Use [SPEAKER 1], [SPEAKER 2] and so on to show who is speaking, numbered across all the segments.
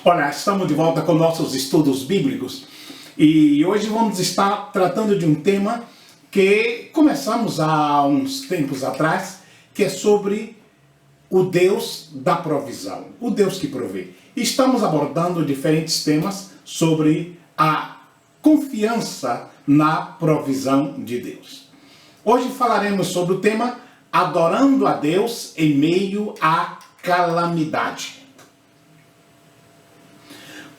[SPEAKER 1] Olá, estamos de volta com nossos estudos bíblicos e hoje vamos estar tratando de um tema que começamos há uns tempos atrás, que é sobre o Deus da provisão, o Deus que provê. Estamos abordando diferentes temas sobre a confiança na provisão de Deus. Hoje falaremos sobre o tema adorando a Deus em meio à calamidade.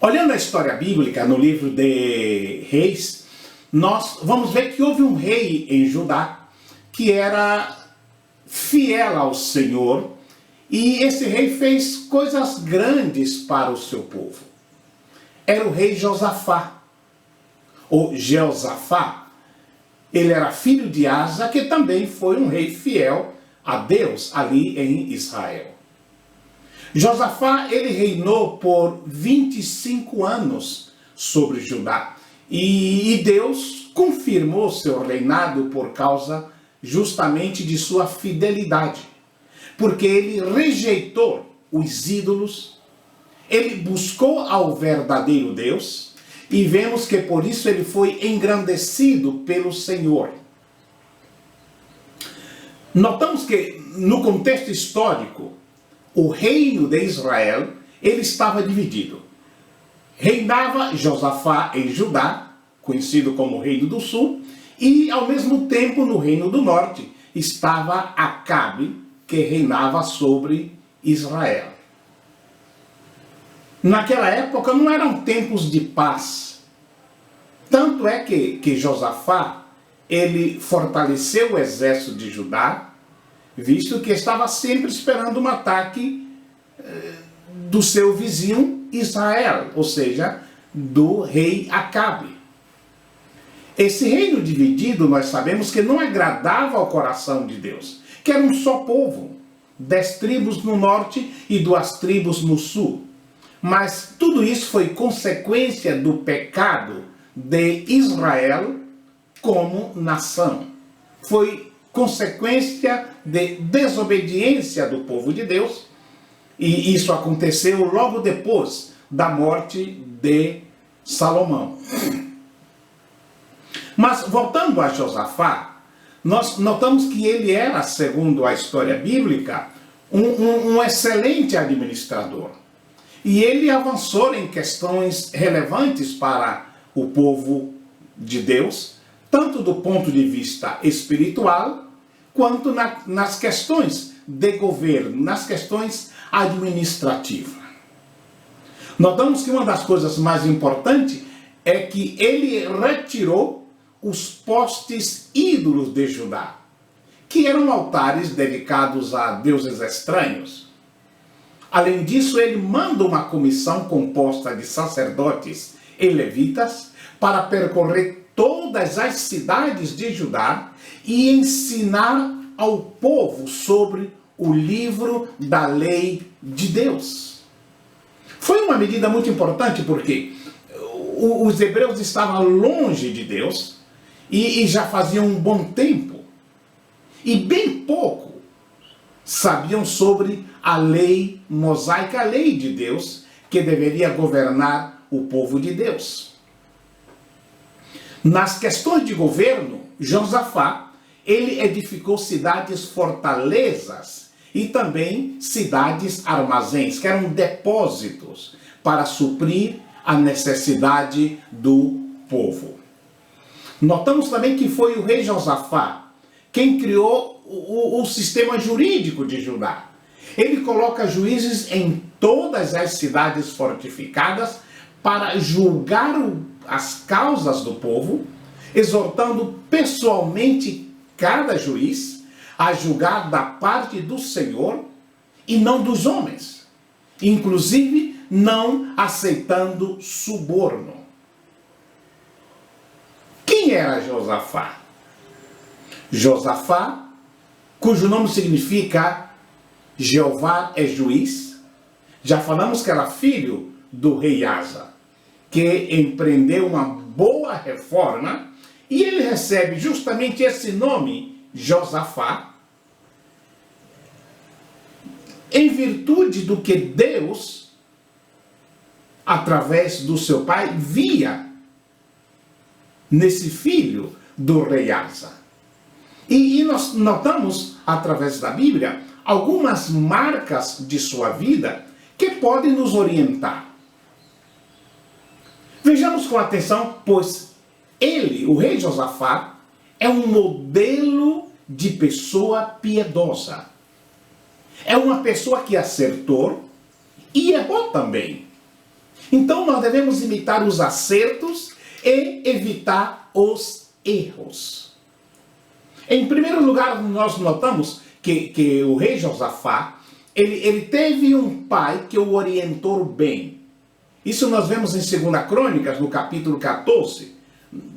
[SPEAKER 1] Olhando a história bíblica no livro de Reis, nós vamos ver que houve um rei em Judá que era fiel ao Senhor, e esse rei fez coisas grandes para o seu povo. Era o rei Josafá, ou Jeosafá. Ele era filho de Asa, que também foi um rei fiel a Deus ali em Israel. Josafá, ele reinou por 25 anos sobre Judá. E Deus confirmou seu reinado por causa justamente de sua fidelidade. Porque ele rejeitou os ídolos, ele buscou ao verdadeiro Deus, e vemos que por isso ele foi engrandecido pelo Senhor. Notamos que no contexto histórico, o reino de Israel, ele estava dividido. Reinava Josafá em Judá, conhecido como Reino do Sul, e ao mesmo tempo no Reino do Norte estava Acabe, que reinava sobre Israel. Naquela época não eram tempos de paz. Tanto é que Josafá, ele fortaleceu o exército de Judá, visto que estava sempre esperando um ataque do seu vizinho Israel, ou seja, do rei Acabe. Esse reino dividido, nós sabemos que não agradava ao coração de Deus, que era um só povo, 10 tribos no norte e 2 tribos no sul. Mas tudo isso foi consequência do pecado de Israel como nação. Foi consequência de desobediência do povo de Deus, e isso aconteceu logo depois da morte de Salomão. Mas voltando a Josafá, nós notamos que ele era, segundo a história bíblica, um excelente administrador. E ele avançou em questões relevantes para o povo de Deus, tanto do ponto de vista espiritual, quanto nas questões de governo, nas questões administrativas. Notamos que uma das coisas mais importantes é que ele retirou os postes ídolos de Judá, que eram altares dedicados a deuses estranhos. Além disso, ele manda uma comissão composta de sacerdotes e levitas para percorrer todas as cidades de Judá e ensinar ao povo sobre o livro da lei de Deus. Foi uma medida muito importante porque os hebreus estavam longe de Deus e já faziam um bom tempo. E bem pouco sabiam sobre a lei mosaica, a lei de Deus, que deveria governar o povo de Deus. Nas questões de governo, Josafá, ele edificou cidades fortalezas e também cidades armazéns, que eram depósitos para suprir a necessidade do povo. Notamos também que foi o rei Josafá quem criou o sistema jurídico de Judá. Ele coloca juízes em todas as cidades fortificadas para julgar as causas do povo, exortando pessoalmente cada juiz a julgar da parte do Senhor e não dos homens, inclusive não aceitando suborno. Quem era Josafá? Josafá, cujo nome significa Jeová é juiz. Já falamos que era filho do rei Asa, que empreendeu uma boa reforma, e ele recebe justamente esse nome, Josafá, em virtude do que Deus através do seu pai, via nesse filho do rei Asa. E nós notamos, através da Bíblia, algumas marcas de sua vida que podem nos orientar. Vejamos com atenção, pois ele, o rei Josafá, é um modelo de pessoa piedosa. É uma pessoa que acertou e errou também. Então nós devemos imitar os acertos e evitar os erros. Em primeiro lugar, nós notamos que o rei Josafá, ele teve um pai que o orientou bem. Isso nós vemos em 2 Crônicas, no capítulo 14,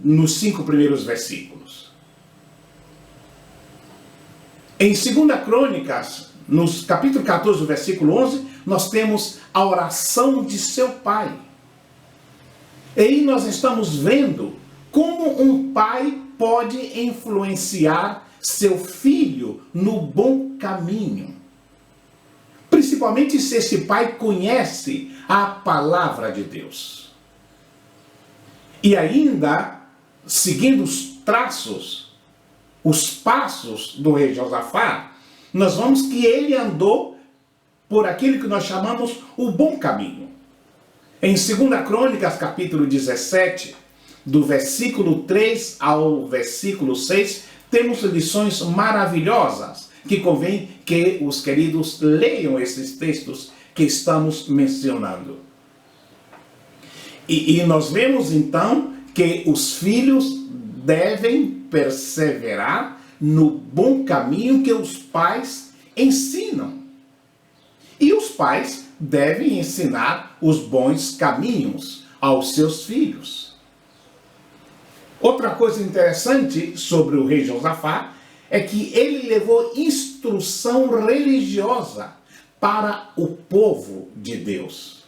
[SPEAKER 1] nos 5 primeiros versículos. Em 2 Crônicas, no capítulo 14, versículo 11, nós temos a oração de seu pai. E aí nós estamos vendo como um pai pode influenciar seu filho no bom caminho. Principalmente se esse pai conhece a palavra de Deus. E ainda, seguindo os traços, os passos do rei Josafá, nós vemos que ele andou por aquilo que nós chamamos o bom caminho. Em 2 Crônicas, capítulo 17, do versículo 3 ao versículo 6, temos lições maravilhosas que convém que os queridos leiam esses textos que estamos mencionando. E nós vemos então que os filhos devem perseverar no bom caminho que os pais ensinam. E os pais devem ensinar os bons caminhos aos seus filhos. Outra coisa interessante sobre o rei Josafá é que ele levou instrução religiosa para o povo de Deus.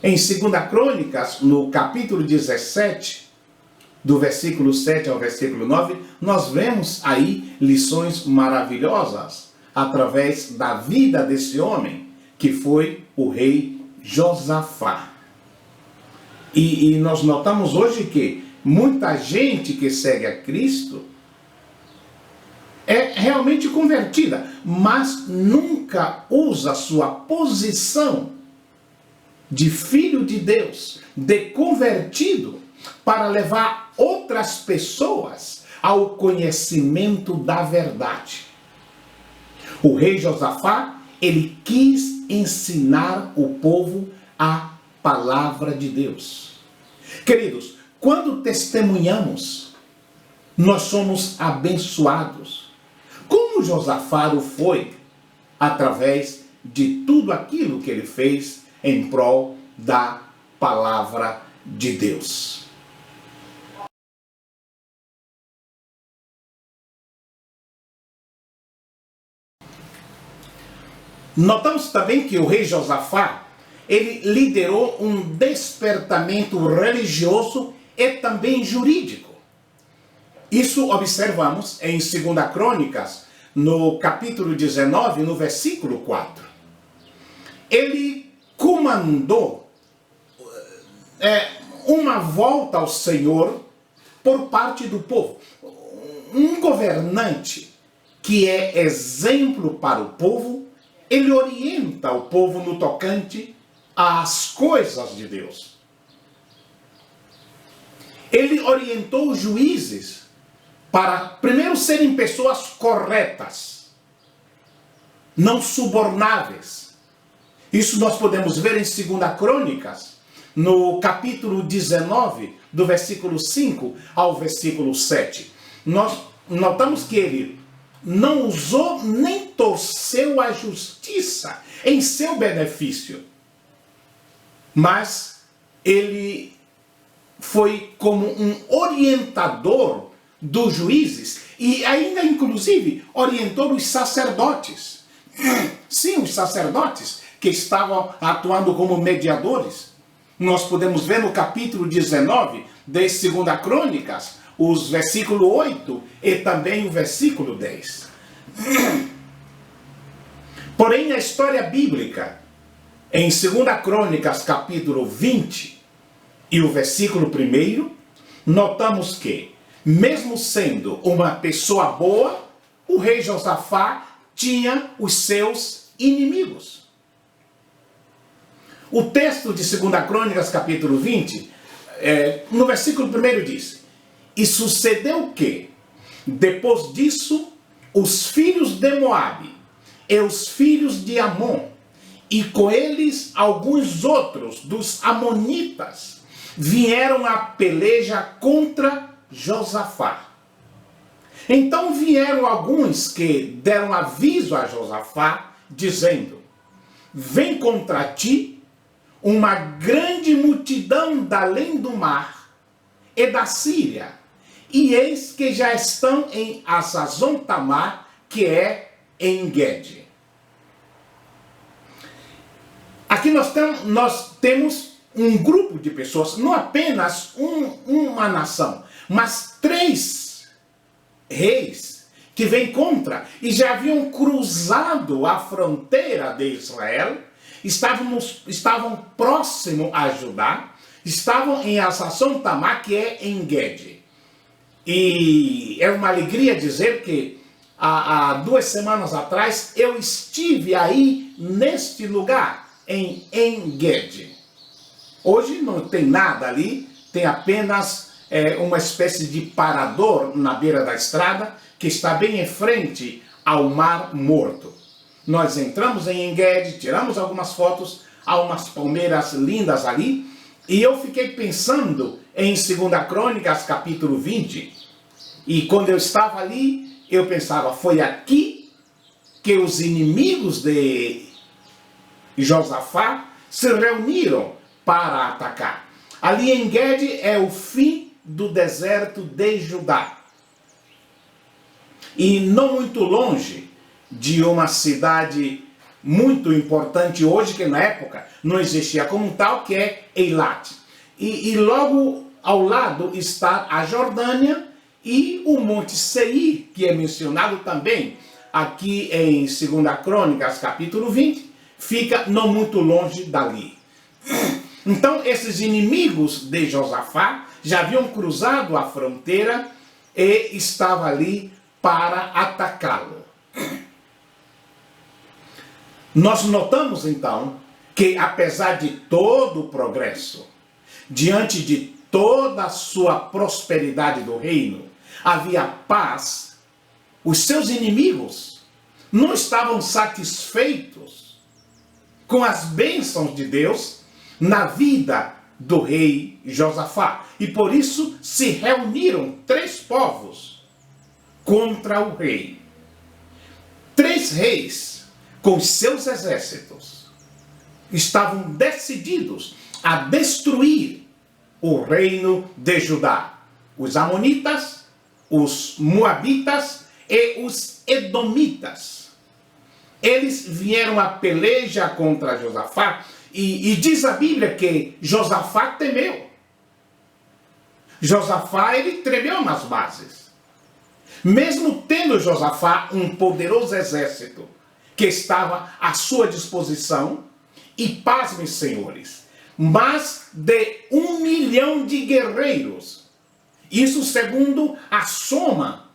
[SPEAKER 1] Em 2 Crônicas, no capítulo 17, do versículo 7 ao versículo 9, nós vemos aí lições maravilhosas através da vida desse homem, que foi o rei Josafá. E nós notamos hoje que muita gente que segue a Cristo é realmente convertida, mas nunca usa sua posição de filho de Deus, de convertido, para levar outras pessoas ao conhecimento da verdade. O rei Josafá, ele quis ensinar o povo a palavra de Deus. Queridos, quando testemunhamos, nós somos abençoados. Como Josafá o foi, através de tudo aquilo que ele fez em prol da palavra de Deus. Notamos também que o rei Josafá, ele liderou um despertamento religioso e também jurídico. Isso observamos em 2 Crônicas, no capítulo 19, no versículo 4. Ele comandou uma volta ao Senhor por parte do povo. Um governante que é exemplo para o povo, ele orienta o povo no tocante às coisas de Deus. Ele orientou os juízes para, primeiro, serem pessoas corretas, não subornáveis. Isso nós podemos ver em 2 Crônicas, no capítulo 19, do versículo 5 ao versículo 7. Nós notamos que ele não usou nem torceu a justiça em seu benefício, mas ele foi como um orientador dos juízes e ainda, inclusive, orientou os sacerdotes. Sim, os sacerdotes que estavam atuando como mediadores. Nós podemos ver no capítulo 19 de 2 Crônicas, os versículos 8 e também o versículo 10. Porém, a história bíblica Em 2 Crônicas, capítulo 20, e o versículo 1, notamos que, mesmo sendo uma pessoa boa, o rei Josafá tinha os seus inimigos. O texto de 2 Crônicas, capítulo 20, no versículo 1 diz: E sucedeu que, depois disso, os filhos de Moabe e os filhos de Amon, e com eles alguns outros dos amonitas, vieram à peleja contra Josafá. Então vieram alguns que deram aviso a Josafá, dizendo: Vem contra ti uma grande multidão da além do mar e da Síria, e eis que já estão em Hazazon Tamar, que é em Gede. Aqui nós temos um grupo de pessoas, não apenas uma nação, mas 3 reis que vêm contra e já haviam cruzado a fronteira de Israel, estavam próximos a Judá, estavam em Hazazon Tamar, que é em Gede. E é uma alegria dizer que há 2 semanas atrás eu estive aí neste lugar, em En-Gedi. Hoje não tem nada ali, tem apenas uma espécie de parador na beira da estrada que está bem em frente ao Mar Morto. Nós entramos em En-Gedi, tiramos algumas fotos, há umas palmeiras lindas ali, e eu fiquei pensando em 2 Crônicas, capítulo 20, e quando eu estava ali, eu pensava, foi aqui que os inimigos de Josafá se reuniram para atacar. Ali em Gede é o fim do deserto de Judá. E não muito longe de uma cidade muito importante hoje, que na época não existia como tal, que é Eilat. E logo ao lado está a Jordânia e o Monte Seir, que é mencionado também aqui em 2 Crônicas, capítulo 20, fica não muito longe dali. Então, esses inimigos de Josafá já haviam cruzado a fronteira e estavam ali para atacá-lo. Nós notamos, então, que apesar de todo o progresso, diante de toda a sua prosperidade do reino, havia paz, os seus inimigos não estavam satisfeitos com as bênçãos de Deus na vida do rei Josafá. E por isso se reuniram 3 povos contra o rei. 3 reis com seus exércitos estavam decididos a destruir o reino de Judá. Os amonitas, os moabitas e os edomitas. Eles vieram a peleja contra Josafá e diz a Bíblia que Josafá temeu. Josafá, ele tremeu nas bases. Mesmo tendo Josafá um poderoso exército que estava à sua disposição, e pasmem, senhores, mais de 1 milhão de guerreiros. Isso segundo a soma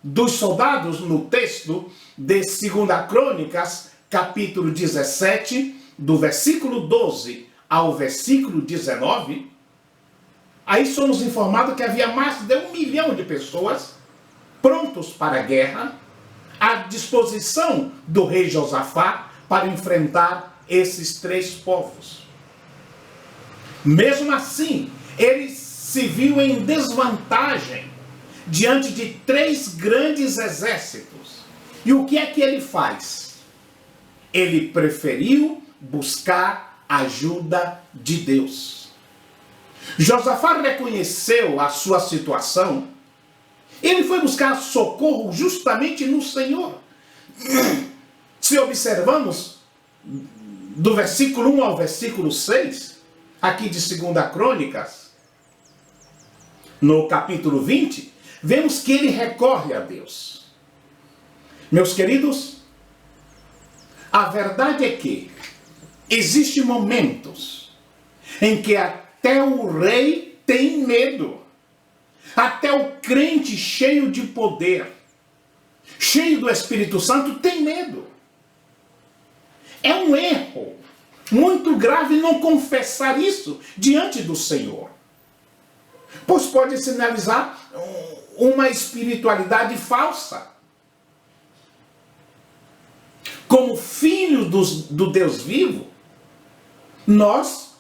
[SPEAKER 1] dos soldados no texto de 2 Crônicas, capítulo 17, do versículo 12 ao versículo 19, aí somos informados que havia mais de 1 milhão de pessoas prontos para a guerra, à disposição do rei Josafá para enfrentar esses 3 povos. Mesmo assim, ele se viu em desvantagem diante de 3 grandes exércitos. E o que é que ele faz? Ele preferiu buscar ajuda de Deus. Josafá reconheceu a sua situação. Ele foi buscar socorro justamente no Senhor. Se observamos do versículo 1 ao versículo 6, aqui de 2 Crônicas, no capítulo 20, vemos que ele recorre a Deus. Meus queridos, a verdade é que existem momentos em que até o rei tem medo. Até o crente cheio de poder, cheio do Espírito Santo, tem medo. É um erro muito grave não confessar isso diante do Senhor, pois pode sinalizar uma espiritualidade falsa. Como filhos do Deus vivo,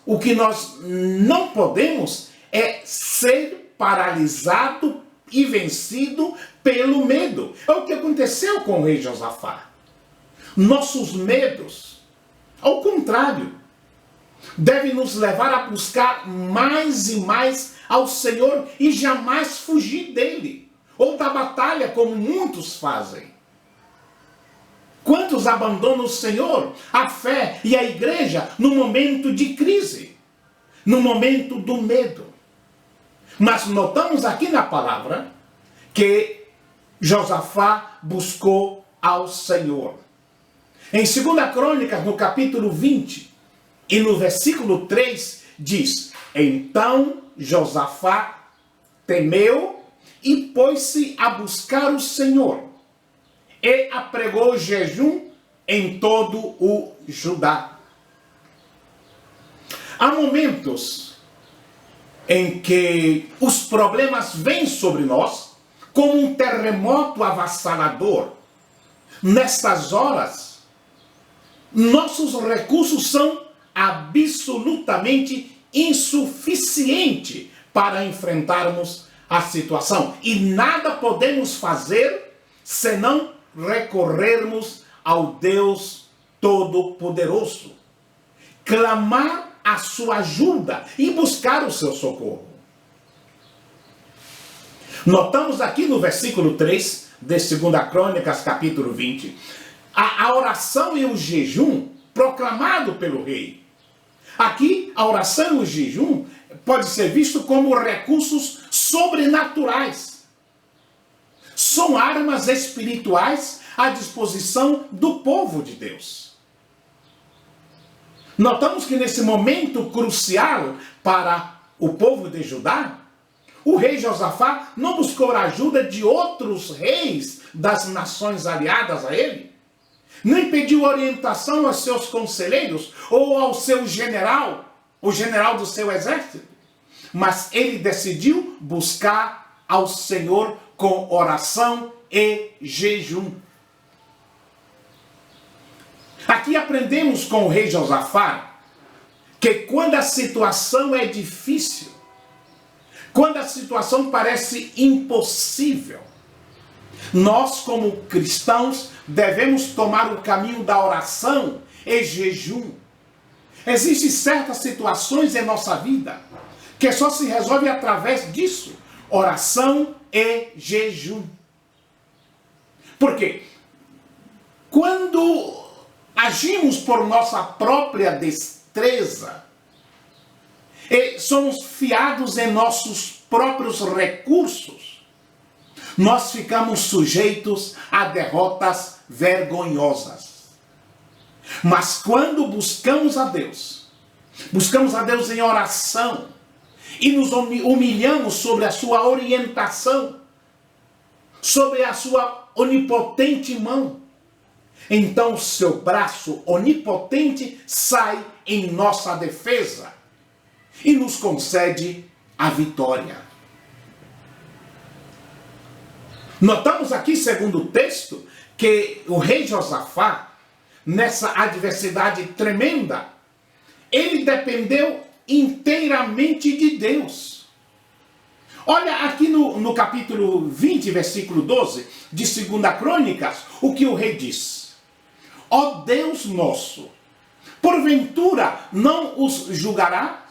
[SPEAKER 1] o que nós não podemos é ser paralisado e vencido pelo medo. É o que aconteceu com o rei Josafá. Nossos medos, ao contrário, devem nos levar a buscar mais e mais ao Senhor e jamais fugir dele, ou da batalha como muitos fazem. Quantos abandonam o Senhor, a fé e a igreja no momento de crise, no momento do medo? Mas notamos aqui na palavra que Josafá buscou ao Senhor. Em 2 Crônicas, no capítulo 20, e no versículo 3, diz: Então Josafá temeu e pôs-se a buscar o Senhor, e apregou jejum em todo o Judá. Há momentos em que os problemas vêm sobre nós como um terremoto avassalador. Nestas horas, nossos recursos são absolutamente insuficientes para enfrentarmos a situação. E nada podemos fazer senão recorrermos ao Deus Todo-Poderoso, clamar a sua ajuda e buscar o seu socorro. Notamos aqui no versículo 3 de 2 Crônicas, capítulo 20, a oração e o jejum proclamado pelo rei. Aqui, a oração e o jejum pode ser visto como recursos sobrenaturais. São armas espirituais à disposição do povo de Deus. Notamos que nesse momento crucial para o povo de Judá, o rei Josafá não buscou a ajuda de outros reis das nações aliadas a ele, nem pediu orientação aos seus conselheiros ou ao seu general, o general do seu exército, mas ele decidiu buscar ao Senhor com oração e jejum. Aqui aprendemos com o rei Josafá que quando a situação é difícil, quando a situação parece impossível, nós como cristãos devemos tomar o caminho da oração e jejum. Existem certas situações em nossa vida que só se resolve através disso, oração e jejum. Por quê? Quando agimos por nossa própria destreza e somos fiados em nossos próprios recursos, nós ficamos sujeitos a derrotas vergonhosas. Mas quando buscamos a Deus em oração e nos humilhamos sobre a sua orientação, sobre a sua onipotente mão, então o seu braço onipotente sai em nossa defesa e nos concede a vitória. Notamos aqui, segundo o texto, que o rei Josafá, nessa adversidade tremenda, ele dependeu inteiramente de Deus. Olha aqui no capítulo 20, versículo 12, de 2 Crônicas, o que o rei diz. Ó Deus nosso, porventura não os julgará?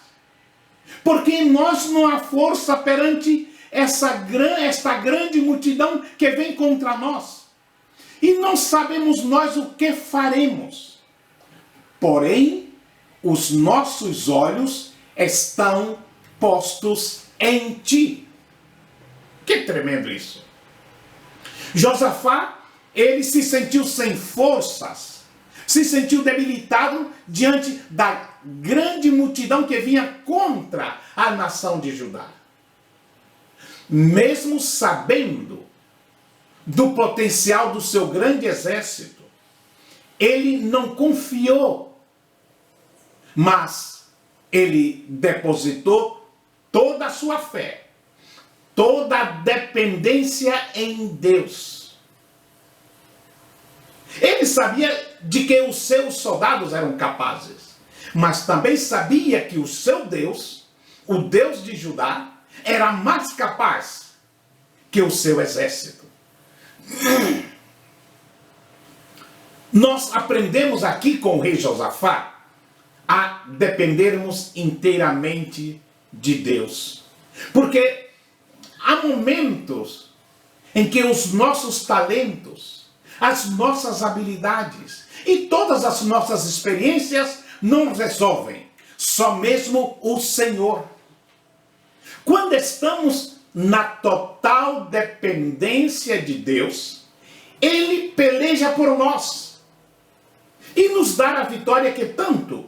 [SPEAKER 1] Porque em nós não há força perante esta grande multidão que vem contra nós. E não sabemos nós o que faremos. Porém, os nossos olhos estão postos em ti. Que tremendo isso. Josafá, ele se sentiu sem forças Se sentiu debilitado diante da grande multidão que vinha contra a nação de Judá. Mesmo sabendo do potencial do seu grande exército, ele não confiou, mas ele depositou toda a sua fé, toda a dependência em Deus. Ele sabia de que os seus soldados eram capazes, mas também sabia que o seu Deus, o Deus de Judá, era mais capaz que o seu exército. Nós aprendemos aqui com o rei Josafá a dependermos inteiramente de Deus. Porque há momentos em que os nossos talentos, as nossas habilidades e todas as nossas experiências não resolvem. Só mesmo o Senhor. Quando estamos na total dependência de Deus, Ele peleja por nós e nos dá a vitória que tanto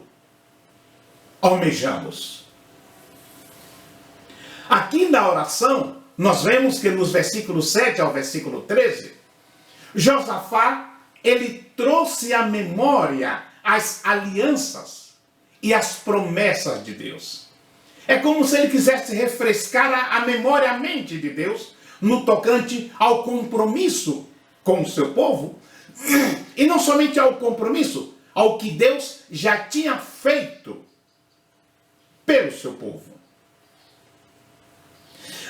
[SPEAKER 1] almejamos. Aqui na oração, nós vemos que nos versículos 7 ao versículo 13, Josafá, ele trouxe à memória as alianças e as promessas de Deus. É como se ele quisesse refrescar a memória, a mente de Deus, no tocante ao compromisso com o seu povo, e não somente ao compromisso, ao que Deus já tinha feito pelo seu povo.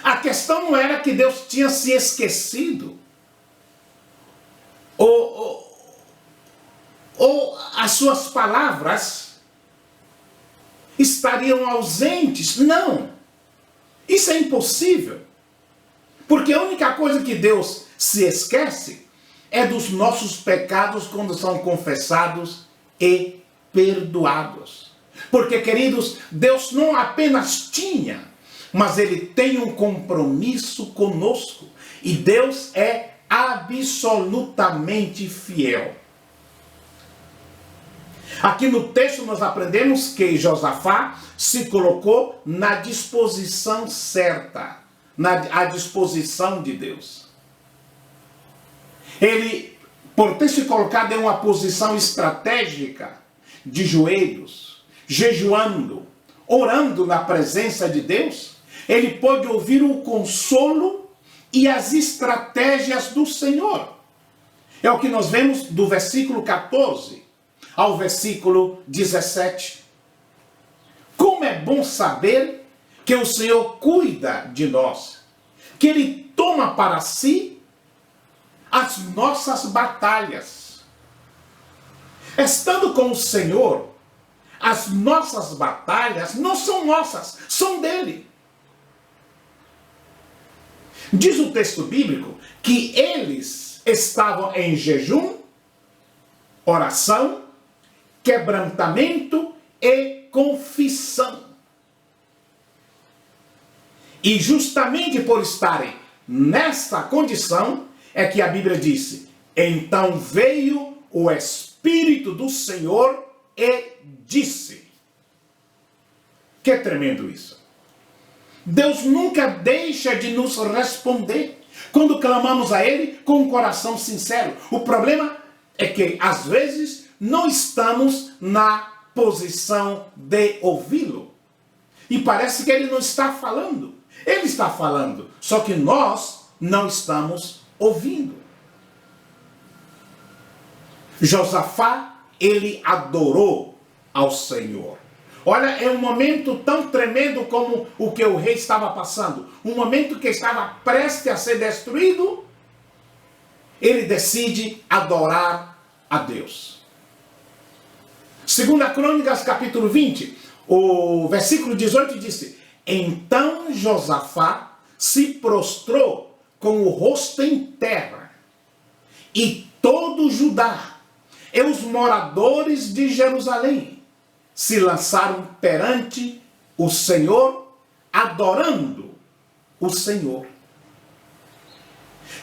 [SPEAKER 1] A questão não era que Deus tinha se esquecido, ou as suas palavras estariam ausentes. Não, isso é impossível, porque a única coisa que Deus se esquece é dos nossos pecados quando são confessados e perdoados. Porque, queridos, Deus não apenas tinha, mas Ele tem um compromisso conosco. E Deus é absolutamente fiel. Aqui no texto nós aprendemos que Josafá se colocou na disposição certa, à disposição de Deus. Ele, por ter se colocado em uma posição estratégica, de joelhos, jejuando, orando na presença de Deus, ele pôde ouvir o consolo e as estratégias do Senhor. É o que nós vemos do versículo 14 ao versículo 17. Como é bom saber que o Senhor cuida de nós, que Ele toma para si as nossas batalhas. Estando com o Senhor, as nossas batalhas não são nossas, são dele. Diz o texto bíblico que eles estavam em jejum, oração, quebrantamento e confissão. E justamente por estarem nesta condição, é que a Bíblia disse: então veio o Espírito do Senhor e disse. Que tremendo isso. Deus nunca deixa de nos responder quando clamamos a Ele com um coração sincero. O problema é que, às vezes, não estamos na posição de ouvi-lo. E parece que Ele não está falando. Ele está falando, só que nós não estamos ouvindo. Josafá, ele adorou ao Senhor. Olha, é um momento tão tremendo como o que o rei estava passando. Um momento que estava prestes a ser destruído. Ele decide adorar a Deus. 2 Crônicas, capítulo 20, o versículo 18 disse: então Josafá se prostrou com o rosto em terra, e todo Judá e os moradores de Jerusalém se lançaram perante o Senhor, adorando o Senhor.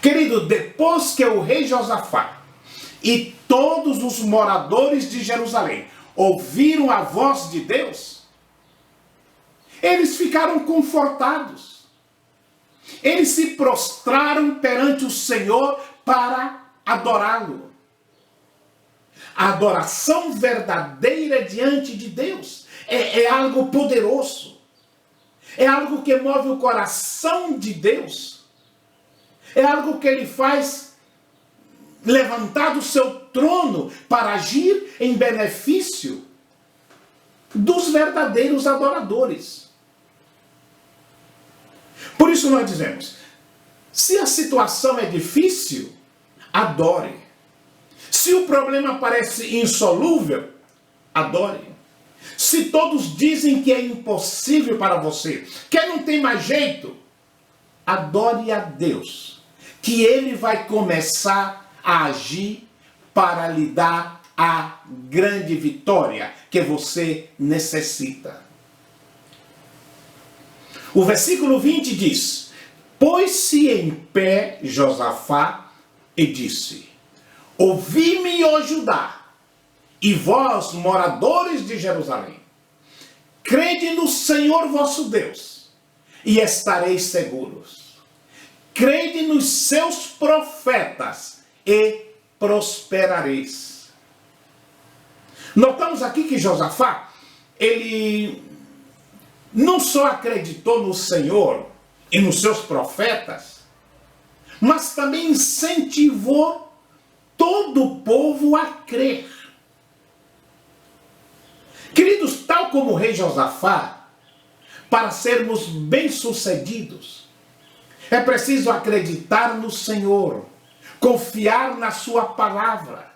[SPEAKER 1] Querido, depois que o rei Josafá e todos os moradores de Jerusalém ouviram a voz de Deus, eles ficaram confortados. Eles se prostraram perante o Senhor para adorá-lo. A adoração verdadeira diante de Deus é algo poderoso. É algo que move o coração de Deus. É algo que Ele faz levantar do seu trono para agir em benefício dos verdadeiros adoradores. Por isso nós dizemos, se a situação é difícil, adore. Se o problema parece insolúvel, adore. Se todos dizem que é impossível para você, que não tem mais jeito, adore a Deus, que Ele vai começar a agir para lhe dar a grande vitória que você necessita. O versículo 20 diz: pôs-se em pé Josafá e disse: ouvi-me, ó Judá, e vós, moradores de Jerusalém, crede no Senhor vosso Deus, e estareis seguros. Crede nos seus profetas, e prosperareis. Notamos aqui que Josafá, ele não só acreditou no Senhor e nos seus profetas, mas também incentivou todo o povo a crer. Queridos, tal como o rei Josafá, para sermos bem-sucedidos, é preciso acreditar no Senhor, confiar na sua palavra.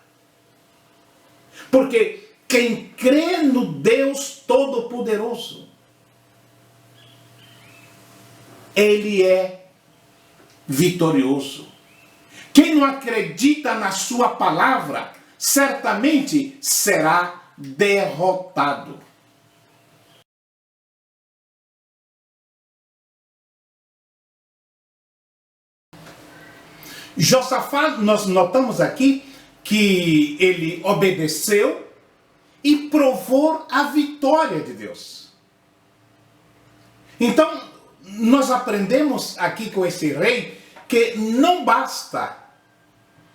[SPEAKER 1] Porque quem crê no Deus Todo-Poderoso, ele é vitorioso. Quem não acredita na sua palavra, certamente será derrotado. Josafá, nós notamos aqui que ele obedeceu e provou a vitória de Deus. Então, nós aprendemos aqui com esse rei que não basta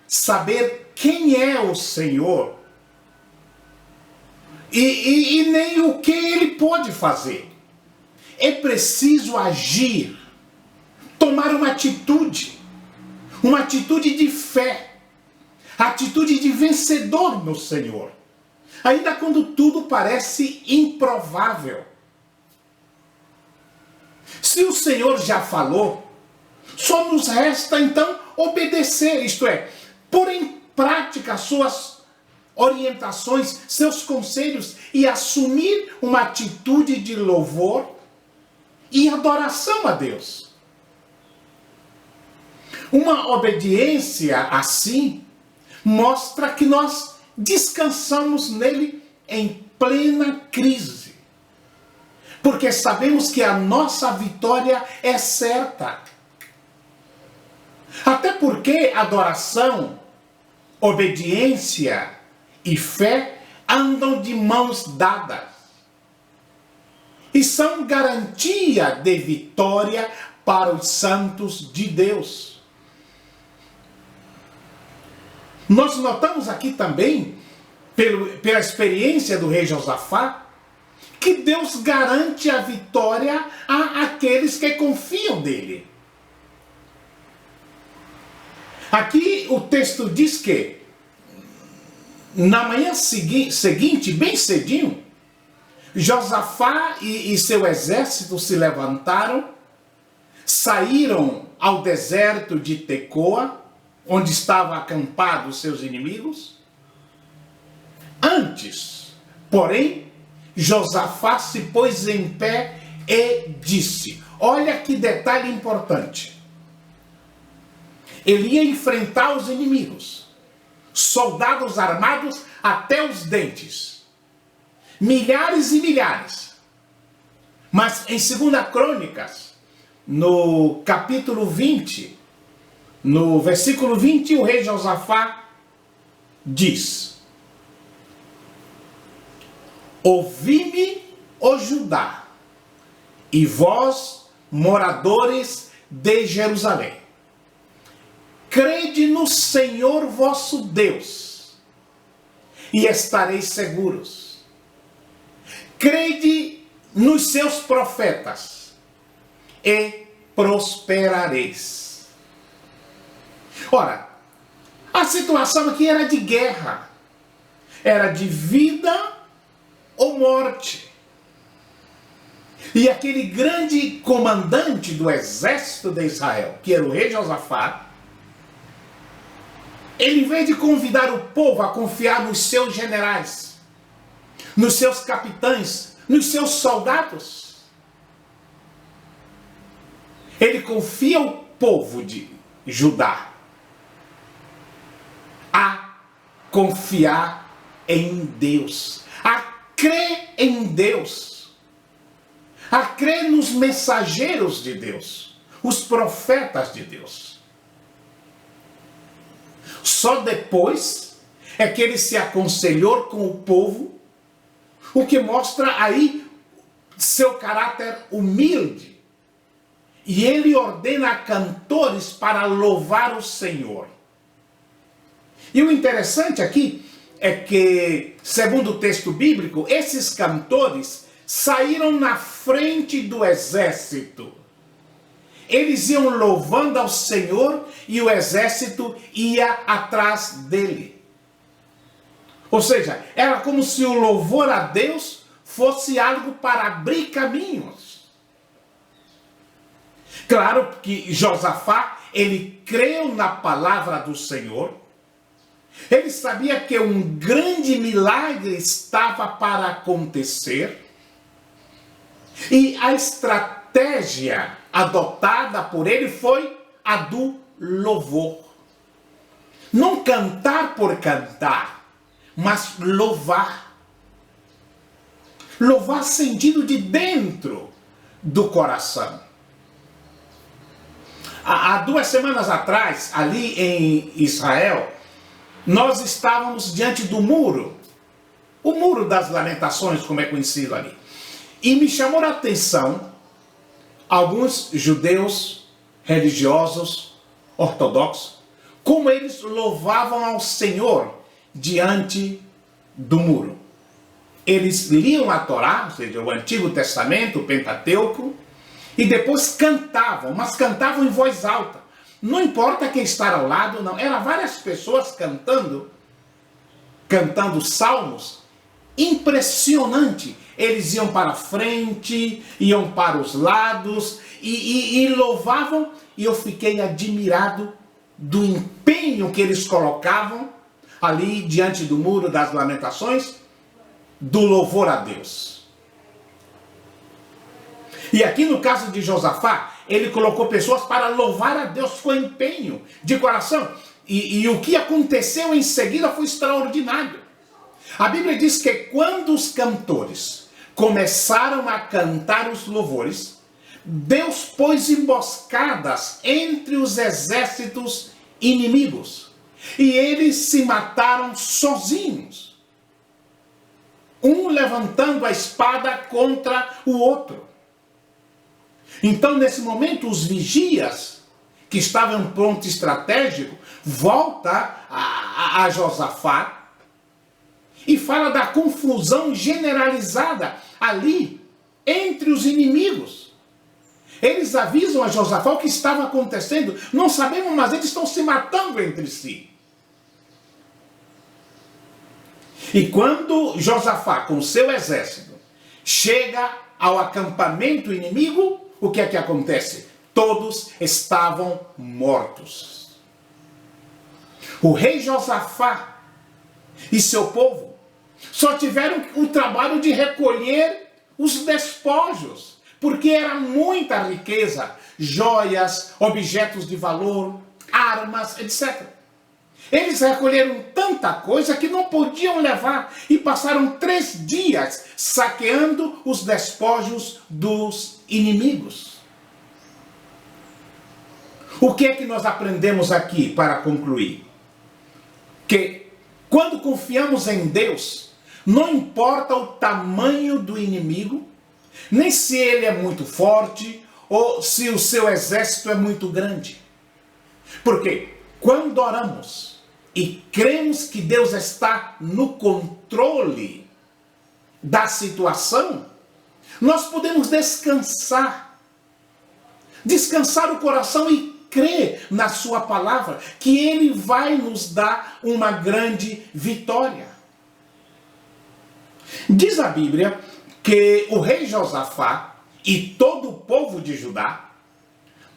[SPEAKER 1] saber quem é o Senhor e nem o que ele pode fazer. É preciso agir, tomar uma atitude de fé, atitude de vencedor no Senhor, ainda quando tudo parece improvável. Se o Senhor já falou, só nos resta então obedecer, isto é, pôr em prática suas orientações, seus conselhos e assumir uma atitude de louvor e adoração a Deus. Uma obediência assim mostra que nós descansamos nele em plena crise, porque sabemos que a nossa vitória é certa. Até porque adoração, obediência e fé andam de mãos dadas e são garantia de vitória para os santos de Deus. Nós notamos aqui também, pela experiência do rei Josafá, que Deus garante a vitória àqueles que confiam nele. Aqui o texto diz que, na manhã seguinte, bem cedinho, Josafá e seu exército se levantaram, saíram ao deserto de Tecoa, onde estavam acampados seus inimigos. Antes, porém, Josafá se pôs em pé e disse, olha que detalhe importante, ele ia enfrentar os inimigos, soldados armados até os dentes, milhares e milhares. Mas em 2 Crônicas, no capítulo 20, no versículo 20, o rei Josafá diz: ouvi-me, ó Judá, e vós, moradores de Jerusalém, crede no Senhor vosso Deus, e estareis seguros. Crede nos seus profetas, e prosperareis. Ora, a situação aqui era de guerra, era de vida ou morte. E aquele grande comandante do exército de Israel, que era o rei Josafá, ele, em vez de convidar o povo a confiar nos seus generais, nos seus capitães, nos seus soldados, ele confia o povo de Judá a confiar em Deus, a crer em Deus, a crer nos mensageiros de Deus, os profetas de Deus. Só depois é que ele se aconselhou com o povo, o que mostra aí seu caráter humilde. E ele ordena cantores para louvar o Senhor. E o interessante aqui é que, segundo o texto bíblico, esses cantores saíram na frente do exército. Eles iam louvando ao Senhor e o exército ia atrás dele. Ou seja, era como se o louvor a Deus fosse algo para abrir caminhos. Claro que Josafá, ele creu na palavra do Senhor. Ele sabia que um grande milagre estava para acontecer. E a estratégia adotada por ele foi a do louvor. Não cantar por cantar, mas louvar. Louvar sentido de dentro do coração. Há 2 semanas atrás, ali em Israel, nós estávamos diante do muro. O Muro das Lamentações, como é conhecido ali. E me chamou a atenção alguns judeus religiosos, ortodoxos, como eles louvavam ao Senhor diante do muro. Eles liam a Torá, ou seja, o Antigo Testamento, o Pentateuco, e depois cantavam, mas cantavam em voz alta. Não importa quem está ao lado, não. Eram várias pessoas cantando salmos. Impressionante. Eles iam para frente, iam para os lados e louvavam. E eu fiquei admirado do empenho que eles colocavam ali diante do Muro das Lamentações, do louvor a Deus. E aqui no caso de Josafá, ele colocou pessoas para louvar a Deus com empenho, de coração. E o que aconteceu em seguida foi extraordinário. A Bíblia diz que quando os cantores começaram a cantar os louvores, Deus pôs emboscadas entre os exércitos inimigos. E eles se mataram sozinhos. Um levantando a espada contra o outro. Então, nesse momento, os vigias, que estavam em ponto estratégico, volta a Josafá e fala da confusão generalizada ali entre os inimigos. Eles avisam a Josafá o que estava acontecendo. Não sabemos, mas eles estão se matando entre si. E quando Josafá, com seu exército, chega ao acampamento inimigo, o que é que acontece? Todos estavam mortos. O rei Josafá e seu povo só tiveram o trabalho de recolher os despojos, porque era muita riqueza, joias, objetos de valor, armas, etc. Eles recolheram tanta coisa que não podiam levar e passaram 3 dias saqueando os despojos dos inimigos. O que é que nós aprendemos aqui para concluir? Que Quando confiamos em Deus, não importa o tamanho do inimigo, nem se ele é muito forte ou se o seu exército é muito grande. Porque quando oramos e cremos que Deus está no controle da situação, nós podemos descansar o coração e crer na sua palavra, que ele vai nos dar uma grande vitória. Diz a Bíblia que o rei Josafá e todo o povo de Judá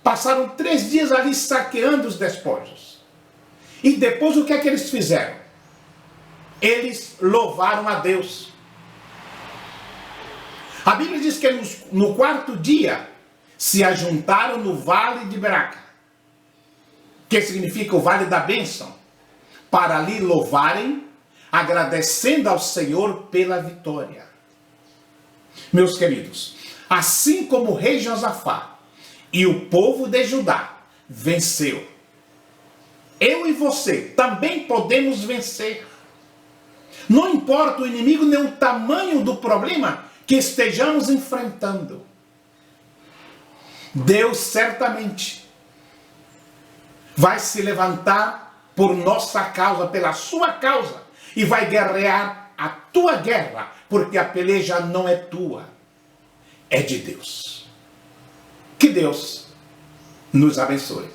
[SPEAKER 1] passaram 3 dias ali saqueando os despojos. E depois o que é que eles fizeram? Eles louvaram a Deus. A Bíblia diz que no 4º dia se ajuntaram no vale de Beraca, que significa o vale da bênção, para ali louvarem, agradecendo ao Senhor pela vitória. Meus queridos, assim como o rei Josafá e o povo de Judá venceu, eu e você também podemos vencer. Não importa o inimigo nem o tamanho do problema que estejamos enfrentando. Deus certamente vai se levantar por nossa causa, pela sua causa, e vai guerrear a tua guerra, porque a peleja não é tua, é de Deus. Que Deus nos abençoe.